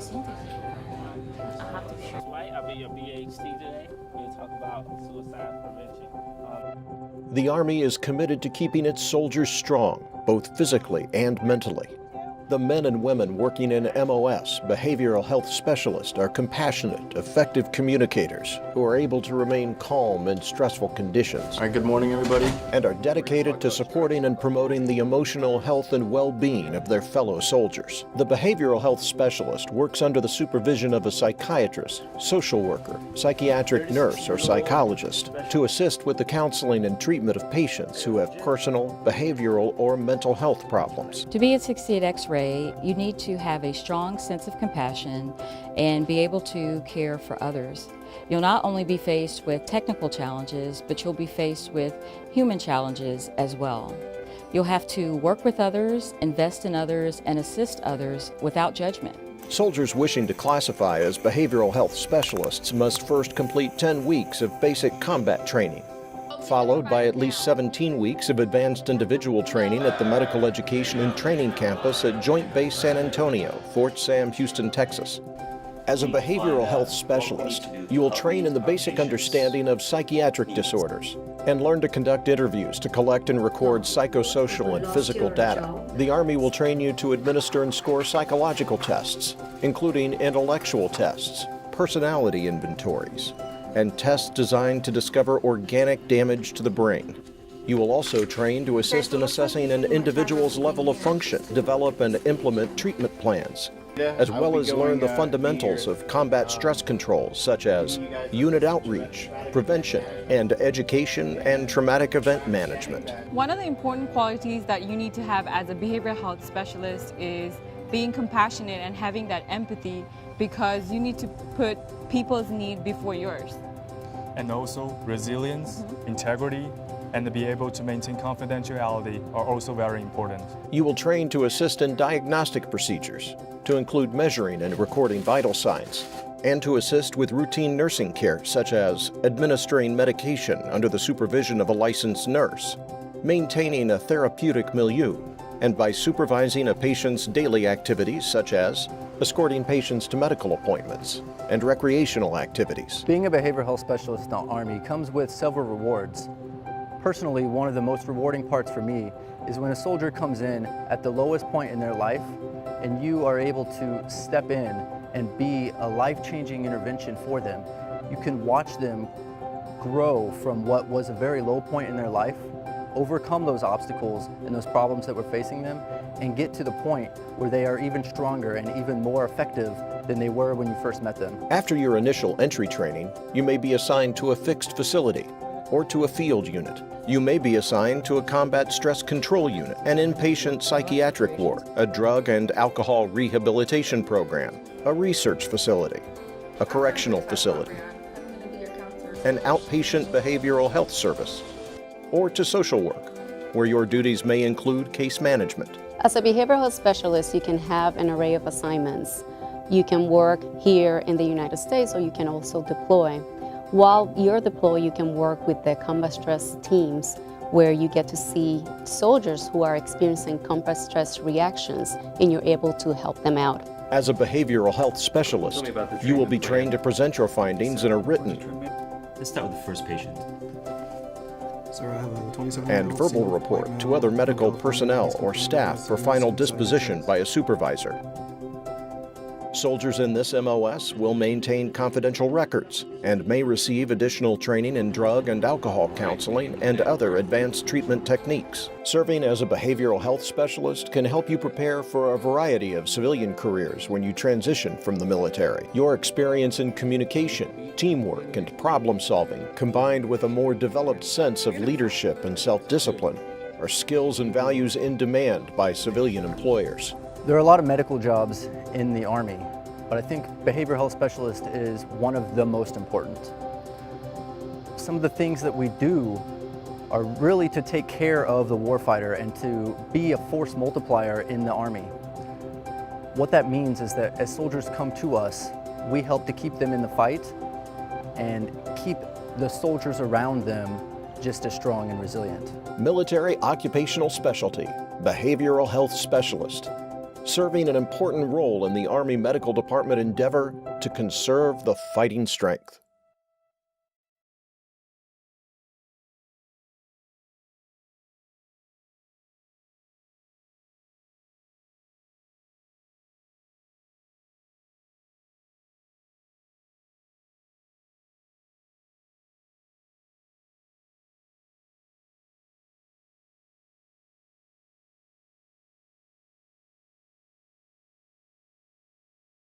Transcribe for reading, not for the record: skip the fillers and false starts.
seen these before. I have to be sure. Right, I'll be your BHT today. We'll talk about suicide prevention. The Army is committed to keeping its soldiers strong, both physically and mentally. The men and women working in MOS, behavioral health specialists, are compassionate, effective communicators who are able to remain calm in stressful conditions. All right, good morning, everybody. And are dedicated to supporting and promoting the emotional health and well-being of their fellow soldiers. The behavioral health specialist works under the supervision of a psychiatrist, social worker, psychiatric nurse, or psychologist to assist with the counseling and treatment of patients who have personal, behavioral, or mental health problems. To be a 68 X-ray, you need to have a strong sense of compassion and be able to care for others. You'll not only be faced with technical challenges, but you'll be faced with human challenges as well. You'll have to work with others, invest in others, and assist others without judgment. Soldiers wishing to classify as behavioral health specialists must first complete 10 weeks of basic combat training, followed by at least 17 weeks of advanced individual training at the Medical Education and Training Campus at Joint Base San Antonio, Fort Sam Houston, Texas. As a behavioral health specialist, you will train in the basic understanding of psychiatric disorders and learn to conduct interviews to collect and record psychosocial and physical data. The Army will train you to administer and score psychological tests, including intellectual tests, personality inventories, and tests designed to discover organic damage to the brain. You will also train to assist in assessing an individual's level of function, develop and implement treatment plans, as well as learn the fundamentals of combat stress controls such as unit outreach, prevention, and education and traumatic event management. One of the important qualities that you need to have as a behavioral health specialist is being compassionate and having that empathy, because you need to put people's need before yours. And also resilience, integrity, and to be able to maintain confidentiality are also very important. You will train to assist in diagnostic procedures, to include measuring and recording vital signs, and to assist with routine nursing care such as administering medication under the supervision of a licensed nurse, maintaining a therapeutic milieu, and by supervising a patient's daily activities such as escorting patients to medical appointments and recreational activities. Being a behavioral health specialist in the Army comes with several rewards. Personally, one of the most rewarding parts for me is when a soldier comes in at the lowest point in their life and you are able to step in and be a life-changing intervention for them. You can watch them grow from what was a very low point in their life, overcome those obstacles and those problems that were facing them, and get to the point where they are even stronger and even more effective than they were when you first met them. After your initial entry training, you may be assigned to a fixed facility or to a field unit. You may be assigned to a combat stress control unit, an inpatient psychiatric ward, a drug and alcohol rehabilitation program, a research facility, a correctional facility, an outpatient behavioral health service, or to social work, where your duties may include case management. As a behavioral health specialist, you can have an array of assignments. You can work here in the United States, or you can also deploy. While you're deployed, you can work with the combat stress teams, where you get to see soldiers who are experiencing combat stress reactions, and you're able to help them out. As a behavioral health specialist, you will be trained to present your findings in a written Let's start with the first patient. Sir, I have a 27-year-old and verbal report to other medical personnel or staff for final disposition by a supervisor. Soldiers in this MOS will maintain confidential records and may receive additional training in drug and alcohol counseling and other advanced treatment techniques. Serving as a behavioral health specialist can help you prepare for a variety of civilian careers when you transition from the military. Your experience in communication, teamwork, and problem solving, combined with a more developed sense of leadership and self-discipline, are skills and values in demand by civilian employers. There are a lot of medical jobs in the Army, but I think behavioral health specialist is one of the most important. Some of the things that we do are really to take care of the warfighter and to be a force multiplier in the Army. What that means is that as soldiers come to us, we help to keep them in the fight and keep the soldiers around them just as strong and resilient. Military Occupational Specialty, Behavioral Health Specialist. serving an important role in the Army Medical Department endeavor to conserve the fighting strength.